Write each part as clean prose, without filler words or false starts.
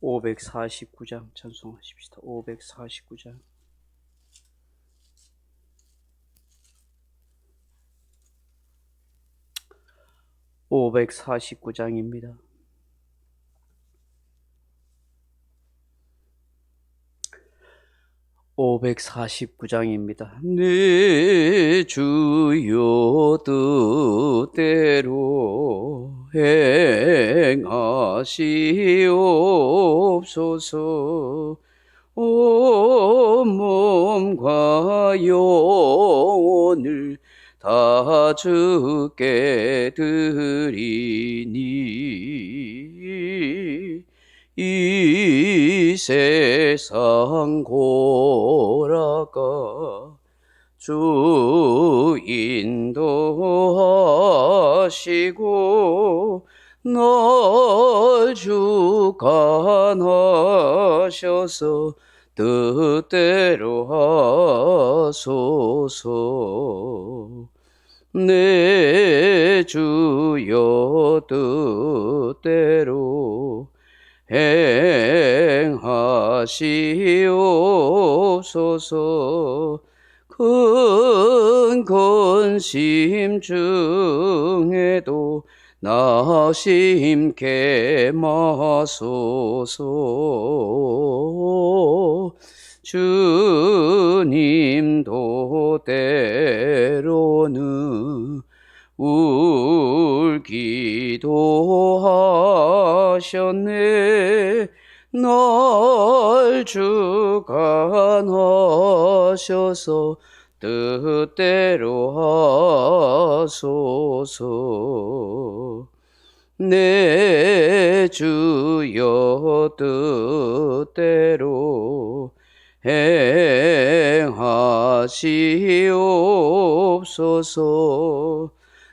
549장 찬송하십시다. 549장. 549장입니다. 내 주여 뜻대로 행하시옵소서. 온 몸과 영혼을 다 주께 드리니 이 세상 고라가 주 인도하시고 날 주관하셔서 뜻대로 하소서. 내 주여 뜻대로 행하시옵소서. 큰 근심 중에도 나 심게 마소서. 주님도 때로는 울기도 하셨네. 날 주관하셔서 뜻대로 하소서. 내 주여 뜻대로 행하시옵소서.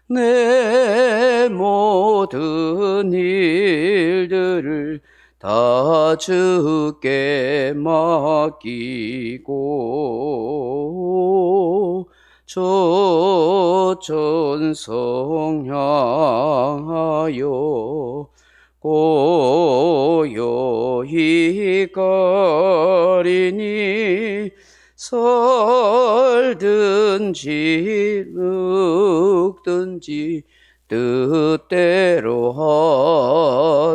내 모든 일들을 다 주께 맡기고 저천성 향하여 고요히 거리니 살든지 늙든지 뜻대로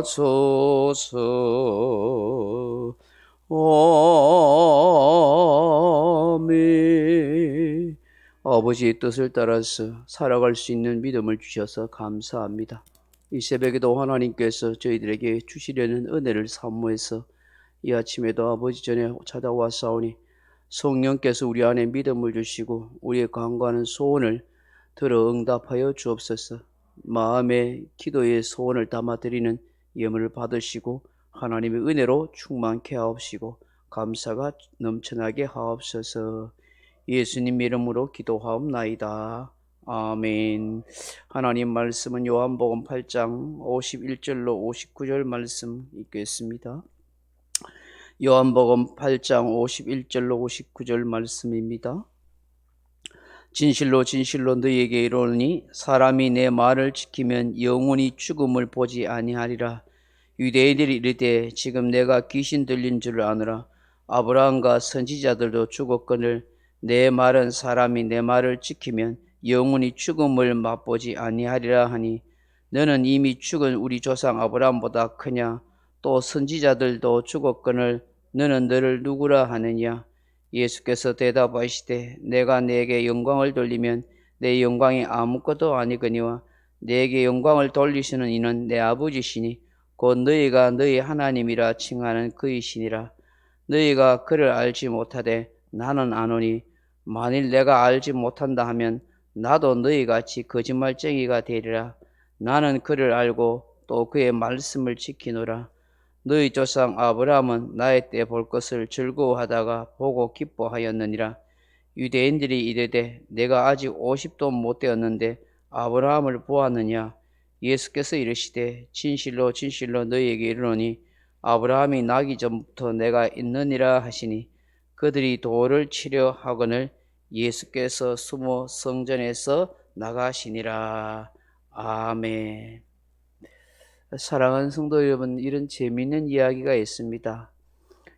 하소서. 아멘. 아버지의 뜻을 따라서 살아갈 수 있는 믿음을 주셔서 감사합니다. 이 새벽에도 하나님께서 저희들에게 주시려는 은혜를 사모해서 이 아침에도 아버지 전에 찾아왔사오니 성령께서 우리 안에 믿음을 주시고 우리의 간구하는 소원을 들어 응답하여 주옵소서. 마음의 기도의 소원을 담아드리는 예물을 받으시고 하나님의 은혜로 충만케 하옵시고 감사가 넘쳐나게 하옵소서. 예수님 이름으로 기도하옵나이다. 아멘. 하나님 말씀은 요한복음 8장 51절로 59절 말씀 읽겠습니다. 요한복음 8장 51절로 59절 말씀입니다. 진실로 진실로 너희에게 이르노니 사람이 내 말을 지키면 영원히 죽음을 보지 아니하리라. 유대인들이 이르되 지금 내가 귀신 들린 줄 아노라. 아브라함과 선지자들도 죽었거늘 내 말은 사람이 내 말을 지키면 영원히 죽음을 맛보지 아니하리라 하니 너는 이미 죽은 우리 조상 아브라함보다 크냐? 또 선지자들도 죽었거늘 너는 너를 누구라 하느냐? 예수께서 대답하시되 내가 네게 영광을 돌리면 내 영광이 아무것도 아니거니와 네게 영광을 돌리시는 이는 내 아버지시니 곧 너희가 너희 하나님이라 칭하는 그이시니라. 너희가 그를 알지 못하되 나는 아노니 만일 내가 알지 못한다 하면 나도 너희같이 거짓말쟁이가 되리라. 나는 그를 알고 또 그의 말씀을 지키노라. 너희 조상 아브라함은 나의 때 볼 것을 즐거워하다가 보고 기뻐하였느니라. 유대인들이 이르되 내가 아직 50도 못 되었는데 아브라함을 보았느냐? 예수께서 이르시되 진실로 진실로 너희에게 이르노니 아브라함이 나기 전부터 내가 있느니라 하시니 그들이 돌을 치려 하거늘 예수께서 숨어 성전에서 나가시니라. 아멘. 사랑하는 성도 여러분, 이런 재미있는 이야기가 있습니다.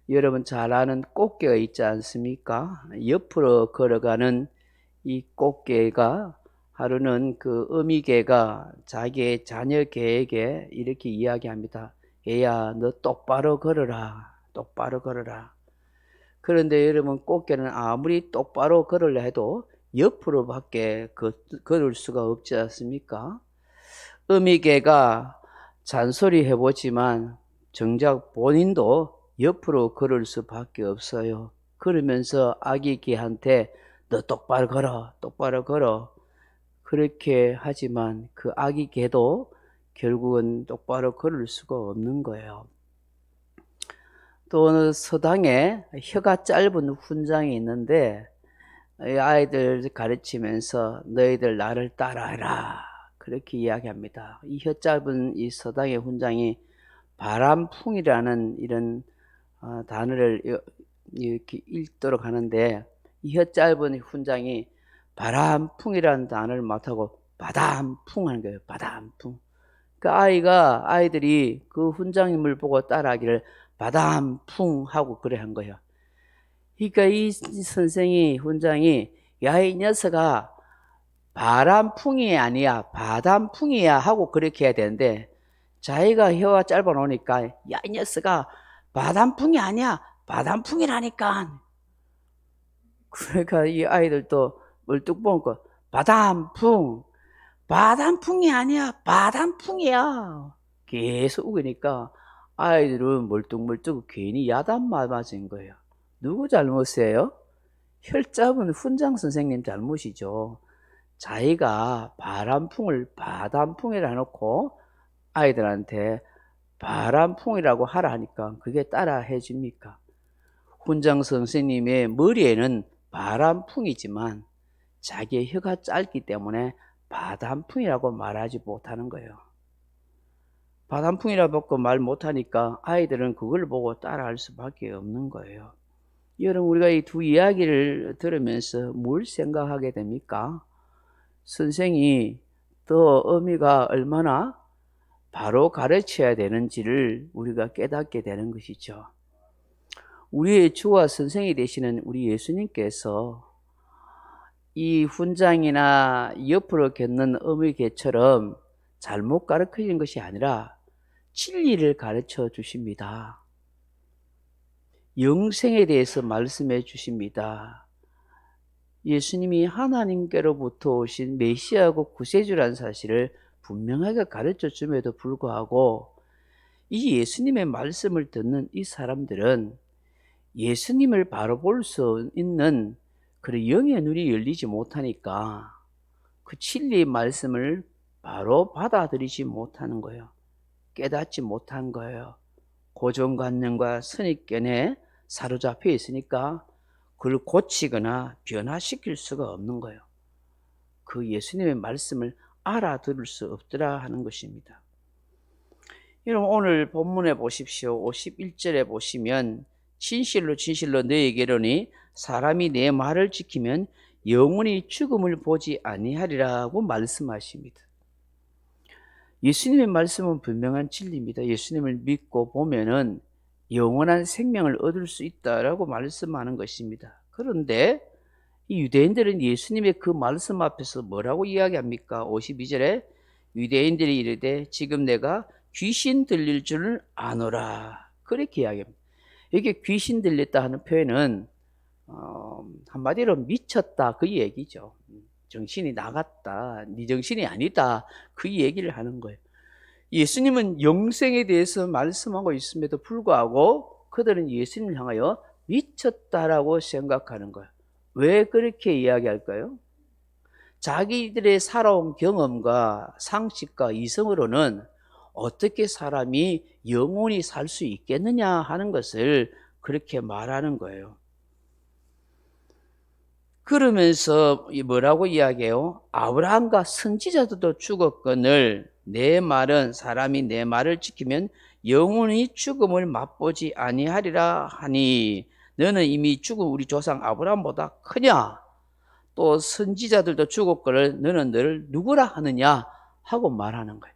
여러분 잘 아는 꽃게가 있지 않습니까? 옆으로 걸어가는 이 꽃게가 하루는 그 어미개가 자기의 자녀 개에게 이렇게 이야기합니다. 얘야, 너 똑바로 걸어라. 똑바로 걸어라. 그런데 여러분, 꽃게는 아무리 똑바로 걸으려 해도 옆으로밖에 걸을 수가 없지 않습니까? 어미개가 잔소리 해보지만 정작 본인도 옆으로 걸을 수밖에 없어요. 그러면서 아기 개한테 너 똑바로 걸어, 똑바로 걸어. 그렇게 하지만 그 아기 개도 결국은 똑바로 걸을 수가 없는 거예요. 또 어느 서당에 혀가 짧은 훈장이 있는데 아이들 가르치면서 너희들 나를 따라해라 그렇게 이야기합니다. 이 혀 짧은 이 서당의 훈장이 바람풍이라는 이런 단어를 이렇게 읽도록 하는데 이 혀 짧은 훈장이 바람풍이라는 단어를 맡하고 바담풍 하는 거예요. 바담풍. 그 아이들이 그 훈장님을 보고 따라하기를 바담풍 하고 그래 한 거예요. 그러니까 이 선생이 훈장이 야 이 녀석아 바람풍이 아니야 바담풍이야 하고 그렇게 해야 되는데 자기가 혀가 짧아 놓으니까 야 이 녀석아 바담풍이 아니야 바담풍이라니까. 그러니까 이 아이들도 멀뚝 보고 바담풍 바담풍이 아니야 바담풍이야 계속 우기니까 아이들은 멀뚱멀뚱 괜히 야단만 맞은 거예요. 누구 잘못이에요? 혈 짧은 훈장 선생님 잘못이죠. 자기가 바람풍을 바담풍이라 해놓고 아이들한테 바람풍이라고 하라 하니까 그게 따라 해줍니까? 훈장 선생님의 머리에는 바람풍이지만 자기의 혀가 짧기 때문에 바담풍이라고 말하지 못하는 거예요. 바담풍이라고 말 못하니까 아이들은 그걸 보고 따라할 수밖에 없는 거예요. 여러분, 우리가 이 두 이야기를 들으면서 뭘 생각하게 됩니까? 선생이 더 어미가 얼마나 바로 가르쳐야 되는지를 우리가 깨닫게 되는 것이죠. 우리의 주와 선생이 되시는 우리 예수님께서 이 훈장이나 옆으로 걷는 어미개처럼 잘못 가르치는 것이 아니라 진리를 가르쳐 주십니다. 영생에 대해서 말씀해 주십니다. 예수님이 하나님께로부터 오신 메시아고 구세주라는 사실을 분명하게 가르쳐 줌에도 불구하고 이 예수님의 말씀을 듣는 이 사람들은 예수님을 바로 볼 수 있는 그런 영의 눈이 열리지 못하니까 그 진리의 말씀을 바로 받아들이지 못하는 거예요. 깨닫지 못한 거예요. 고정관념과 선입견에 사로잡혀 있으니까 그걸 고치거나 변화시킬 수가 없는 거예요. 그 예수님의 말씀을 알아들을 수 없더라 하는 것입니다. 여러분 오늘 본문에 보십시오. 51절에 보시면 진실로 진실로 너희에게 이르노니 사람이 내 말을 지키면 영원히 죽음을 보지 아니하리라고 말씀하십니다. 예수님의 말씀은 분명한 진리입니다. 예수님을 믿고 보면은 영원한 생명을 얻을 수 있다라고 말씀하는 것입니다. 그런데 이 유대인들은 예수님의 그 말씀 앞에서 뭐라고 이야기합니까? 52절에 유대인들이 이르되 지금 내가 귀신 들릴 줄을 아노라 그렇게 이야기합니다. 이게 귀신 들렸다 하는 표현은 한마디로 미쳤다 그 얘기죠. 정신이 나갔다, 네 정신이 아니다 그 얘기를 하는 거예요. 예수님은 영생에 대해서 말씀하고 있음에도 불구하고 그들은 예수님을 향하여 미쳤다라고 생각하는 거예요. 왜 그렇게 이야기할까요? 자기들의 살아온 경험과 상식과 이성으로는 어떻게 사람이 영원히 살 수 있겠느냐 하는 것을 그렇게 말하는 거예요. 그러면서 뭐라고 이야기해요? 아브라함과 선지자들도 죽었거늘 내 말은 사람이 내 말을 지키면 영원히 죽음을 맛보지 아니하리라 하니 너는 이미 죽은 우리 조상 아브라함보다 크냐? 또 선지자들도 죽었거늘 너는 너를 누구라 하느냐? 하고 말하는 거예요.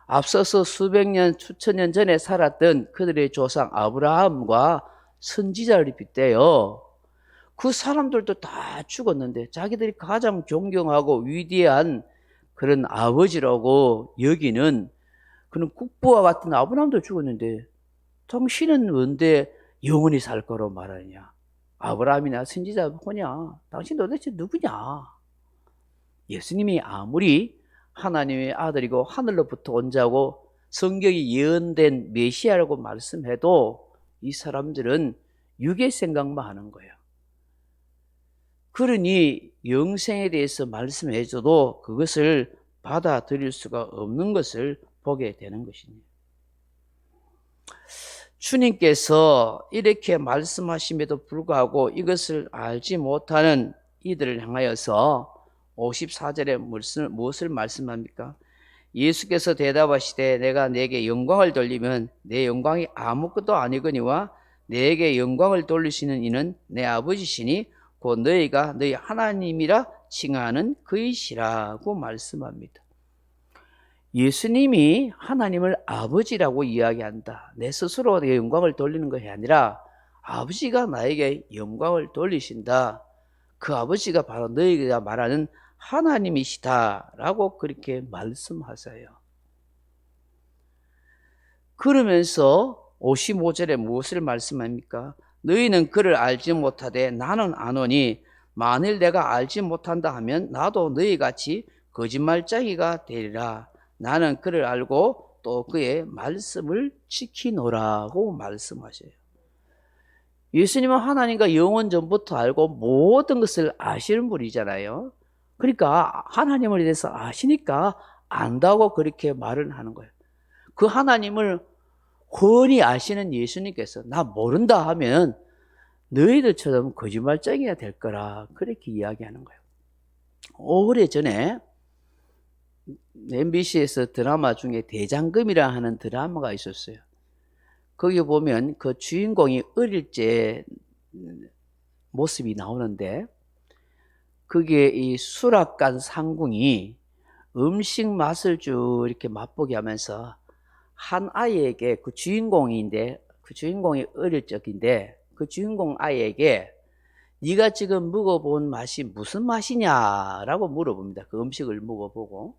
앞서서 수백 년, 수천 년 전에 살았던 그들의 조상 아브라함과 선지자를 빗대요. 그 사람들도 다 죽었는데 자기들이 가장 존경하고 위대한 그런 아버지라고 여기는 그런 국부와 같은 아브라함도 죽었는데 당신은 뭔데 영원히 살 거로 말하느냐? 아브라함이나 선지자 뭐냐? 당신 도대체 누구냐? 예수님이 아무리 하나님의 아들이고 하늘로부터 온 자고 성경이 예언된 메시아라고 말씀해도 이 사람들은 육의 생각만 하는 거예요. 그러니 영생에 대해서 말씀해줘도 그것을 받아들일 수가 없는 것을 보게 되는 것입니다. 주님께서 이렇게 말씀하심에도 불구하고 이것을 알지 못하는 이들을 향하여서 54절에 무엇을 말씀합니까? 예수께서 대답하시되 내가 내게 영광을 돌리면 내 영광이 아무것도 아니거니와 내게 영광을 돌리시는 이는 내 아버지시니 곧 너희가 너희 하나님이라 칭하는 그이시라고 말씀합니다. 예수님이 하나님을 아버지라고 이야기한다. 내 스스로 내 영광을 돌리는 것이 아니라 아버지가 나에게 영광을 돌리신다. 그 아버지가 바로 너희가 말하는 하나님이시다라고 그렇게 말씀하세요. 그러면서 55절에 무엇을 말씀합니까? 너희는 그를 알지 못하되 나는 아노니 만일 내가 알지 못한다 하면 나도 너희 같이 거짓말쟁이가 되리라. 나는 그를 알고 또 그의 말씀을 지키노라고 말씀하셔요. 예수님은 하나님과 영원 전부터 알고 모든 것을 아시는 분이잖아요. 그러니까 하나님을 대해서 아시니까 안다고 그렇게 말을 하는 거예요. 그 하나님을 훤히 아시는 예수님께서 나 모른다 하면 너희들처럼 거짓말쟁이가 될 거라 그렇게 이야기하는 거예요. 오래전에 MBC에서 드라마 중에 대장금이라 하는 드라마가 있었어요. 거기 보면 그 주인공이 어릴 때 모습이 나오는데 그게 이 수락관 상궁이 음식 맛을 쭉 이렇게 맛보게 하면서 한 아이에게 그 주인공인데 그 주인공이 어릴 적인데 그 주인공 아이에게 네가 지금 먹어본 맛이 무슨 맛이냐라고 물어봅니다. 그 음식을 먹어보고.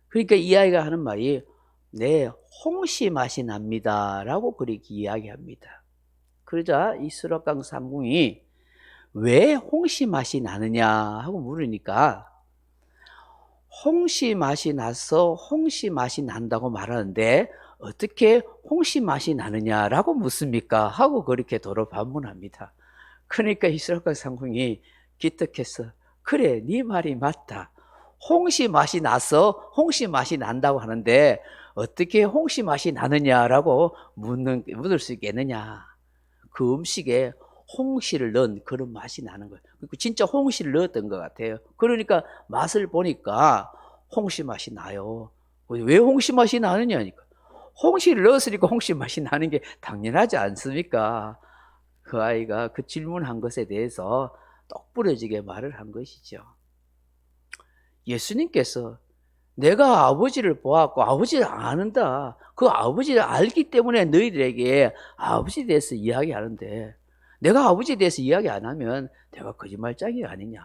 그러니까 이 아이가 하는 말이 네, 홍시 맛이 납니다 라고 그렇게 이야기합니다. 그러자 이 수락관 상궁이 왜 홍시 맛이 나느냐 하고 물으니까 홍시 맛이 나서 홍시 맛이 난다고 말하는데 어떻게 홍시 맛이 나느냐라고 묻습니까? 하고 그렇게 도로 반문합니다. 그러니까 이 수락관 상궁이 기특해서 그래 네 말이 맞다. 홍시 맛이 나서 홍시 맛이 난다고 하는데 어떻게 홍시 맛이 나느냐라고 묻을 수 있겠느냐. 그 음식에 홍시를 넣은 그런 맛이 나는 거예요. 진짜 홍시를 넣었던 것 같아요. 그러니까 맛을 보니까 홍시 맛이 나요. 왜 홍시 맛이 나느냐니까. 홍시를 넣었으니까 홍시 맛이 나는 게 당연하지 않습니까? 그 아이가 그 질문한 것에 대해서 똑부러지게 말을 한 것이죠. 예수님께서 내가 아버지를 보았고 아버지를 아는다. 그 아버지를 알기 때문에 너희들에게 아버지에 대해서 이야기하는데 내가 아버지에 대해서 이야기 안 하면 내가 거짓말쟁이 아니냐.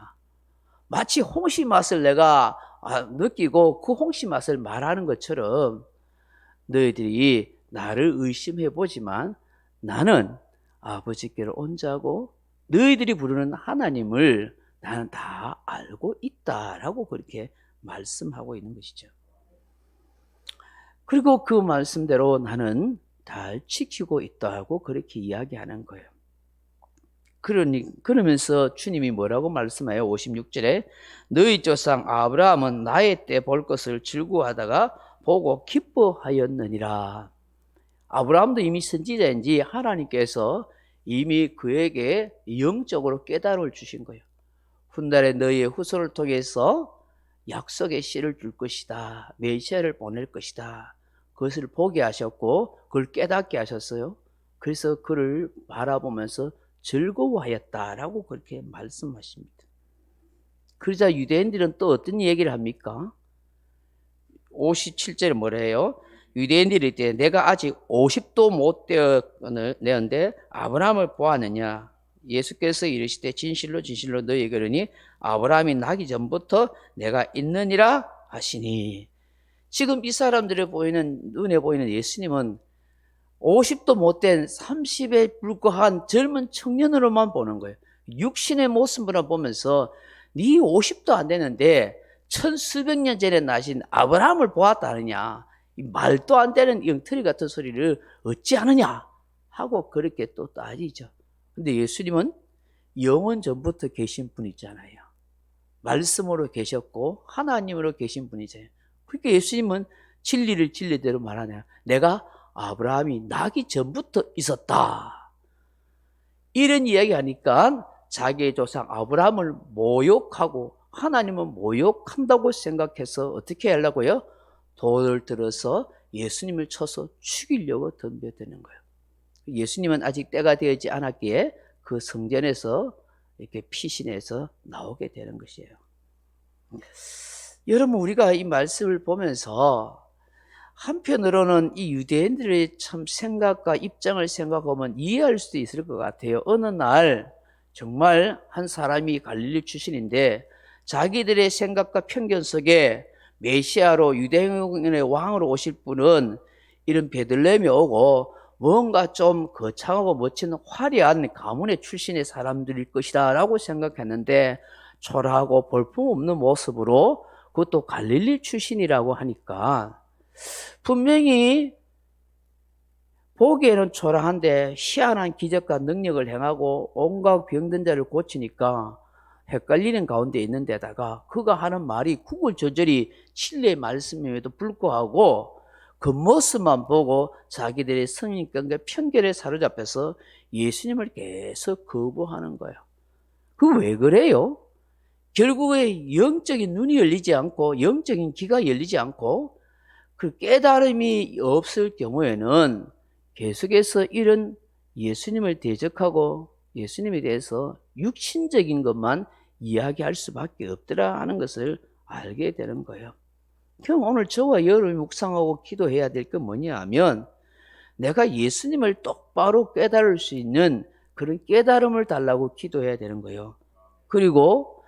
마치 홍시 맛을 내가 느끼고 그 홍시 맛을 말하는 것처럼 너희들이 나를 의심해 보지만 나는 아버지께로 온 자고 너희들이 부르는 하나님을 나는 다 알고 있다라고 그렇게 말씀하고 있는 것이죠. 그리고 그 말씀대로 나는 잘 지키고 있다고 그렇게 이야기하는 거예요. 그러면서 주님이 뭐라고 말씀해요? 56절에 너희 조상 아브라함은 나의 때 볼 것을 즐거워하다가 보고 기뻐하였느니라. 아브라함도 이미 선지자인지 하나님께서 이미 그에게 영적으로 깨달음을 주신 거예요. 훗날에 너희의 후손을 통해서 약속의 씨를 줄 것이다. 메시아를 보낼 것이다. 그것을 보게 하셨고 그걸 깨닫게 하셨어요. 그래서 그를 바라보면서 즐거워하였다라고 그렇게 말씀하십니다. 그러자 유대인들은 또 어떤 얘기를 합니까? 57절에 뭐라 해요? 유대인들이 이때 내가 아직 50도 못 되었는데 아브라함을 보았느냐? 예수께서 이르시되 진실로 진실로 너희에게 이르니 아브라함이 나기 전부터 내가 있느니라 하시니. 지금 이 사람들의 눈에 보이는 예수님은 50도 못된 30에 불과한 젊은 청년으로만 보는 거예요. 육신의 모습으로 보면서 네 50도 안 되는데 천수백 년 전에 나신 아브라함을 보았다느냐, 이 말도 안 되는 엉터리 같은 소리를 어찌 하느냐 하고 그렇게 또 따지죠. 근데 예수님은 영원 전부터 계신 분이잖아요. 말씀으로 계셨고 하나님으로 계신 분이잖아요. 그러니까 예수님은 진리를 진리대로 말하냐, 내가 아브라함이 나기 전부터 있었다, 이런 이야기 하니까 자기의 조상 아브라함을 모욕하고 하나님은 모욕한다고 생각해서 어떻게 하려고요? 돌을 들어서 예수님을 쳐서 죽이려고 덤벼드는 거예요. 예수님은 아직 때가 되지 않았기에 그 성전에서 이렇게 피신해서 나오게 되는 것이에요. 여러분, 우리가 이 말씀을 보면서 한편으로는 이 유대인들의 참 생각과 입장을 생각하면 이해할 수도 있을 것 같아요. 어느 날 정말 한 사람이 갈릴리 출신인데 자기들의 생각과 편견 속에 메시아로 유대인의 왕으로 오실 분은 이런 베들레헴에 오고 뭔가 좀 거창하고 멋진 화려한 가문의 출신의 사람들일 것이다 라고 생각했는데 초라하고 볼품없는 모습으로, 그것도 갈릴리 출신이라고 하니까 분명히 보기에는 초라한데 희한한 기적과 능력을 행하고 온갖 병든 자를 고치니까 헷갈리는 가운데 있는 데다가 그가 하는 말이 구구절절히 진리의 말씀임에도 불구하고 겉모습만 보고 자기들의 성인권과 편견에 사로잡혀서 예수님을 계속 거부하는 거예요. 그 왜 그래요? 결국에 영적인 눈이 열리지 않고 영적인 귀가 열리지 않고 그 깨달음이 없을 경우에는 계속해서 이런 예수님을 대적하고 예수님에 대해서 육신적인 것만 이야기할 수밖에 없더라 하는 것을 알게 되는 거예요. 그럼 오늘 저와 여러분이 묵상하고 기도해야 될 건 뭐냐 하면, 내가 예수님을 똑바로 깨달을 수 있는 그런 깨달음을 달라고 기도해야 되는 거예요. 그리고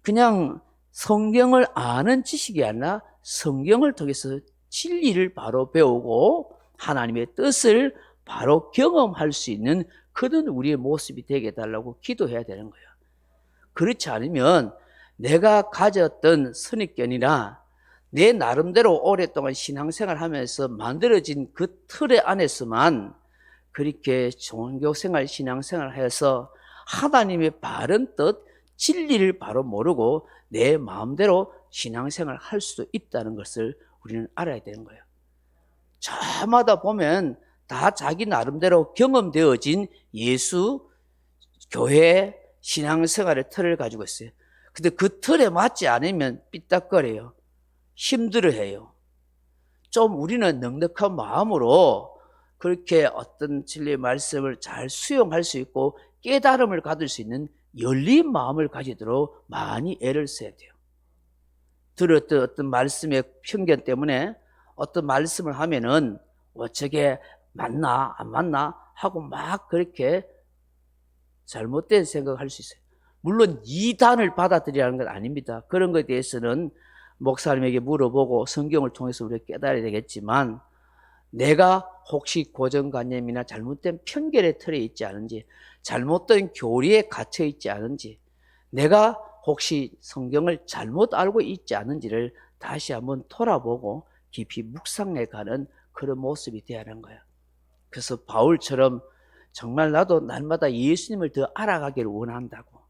그냥 성경을 아는 지식이 아니라 성경을 통해서 진리를 바로 배우고 하나님의 뜻을 바로 경험할 수 있는 그런 우리의 모습이 되게 해달라고 기도해야 되는 거예요. 그렇지 않으면 내가 가졌던 선입견이나 내 나름대로 오랫동안 신앙생활 하면서 만들어진 그 틀 안에서만 그렇게 종교생활, 신앙생활 해서 하나님의 바른 뜻, 진리를 바로 모르고 내 마음대로 신앙생활 할 수도 있다는 것을 우리는 알아야 되는 거예요. 저마다 보면 다 자기 나름대로 경험되어진 예수, 교회, 신앙생활의 틀을 가지고 있어요. 근데 그 틀에 맞지 않으면 삐딱거려요. 힘들어해요. 좀 우리는 넉넉한 마음으로 그렇게 어떤 진리의 말씀을 잘 수용할 수 있고 깨달음을 가질 수 있는 열린 마음을 가지도록 많이 애를 써야 돼요. 들었던 어떤 말씀의 편견 때문에 어떤 말씀을 하면은 저게 맞나 안 맞나 하고 막 그렇게 잘못된 생각을 할 수 있어요. 물론 이단을 받아들이라는 건 아닙니다. 그런 것에 대해서는 목사님에게 물어보고 성경을 통해서 우리가 깨달아야 되겠지만, 내가 혹시 고정관념이나 잘못된 편견의 틀에 있지 않은지, 잘못된 교리에 갇혀 있지 않은지, 내가 혹시 성경을 잘못 알고 있지 않은지를 다시 한번 돌아보고 깊이 묵상해가는 그런 모습이 되어야 하는 거예요. 그래서 바울처럼 정말 나도 날마다 예수님을 더 알아가기를 원한다고,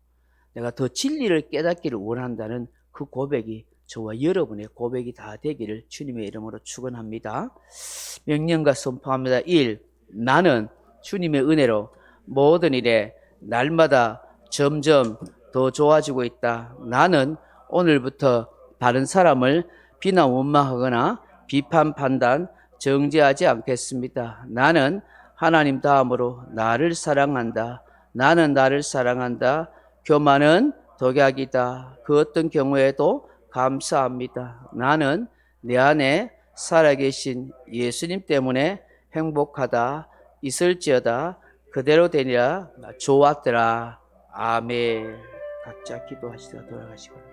내가 더 진리를 깨닫기를 원한다는 그 고백이 저와 여러분의 고백이 다 되기를 주님의 이름으로 축원합니다. 명령과 선포합니다. 1. 나는 주님의 은혜로 모든 일에 날마다 점점 더 좋아지고 있다. 나는 오늘부터 다른 사람을 비난 원망하거나 비판 판단 정죄하지 않겠습니다. 나는 하나님 다음으로 나를 사랑한다. 나는 나를 사랑한다. 교만은 독약이다. 그 어떤 경우에도 감사합니다. 나는 내 안에 살아계신 예수님 때문에 행복하다. 있을지어다. 그대로 되니라. 좋았더라. 아멘. 각자 기도하시다가 돌아가시고.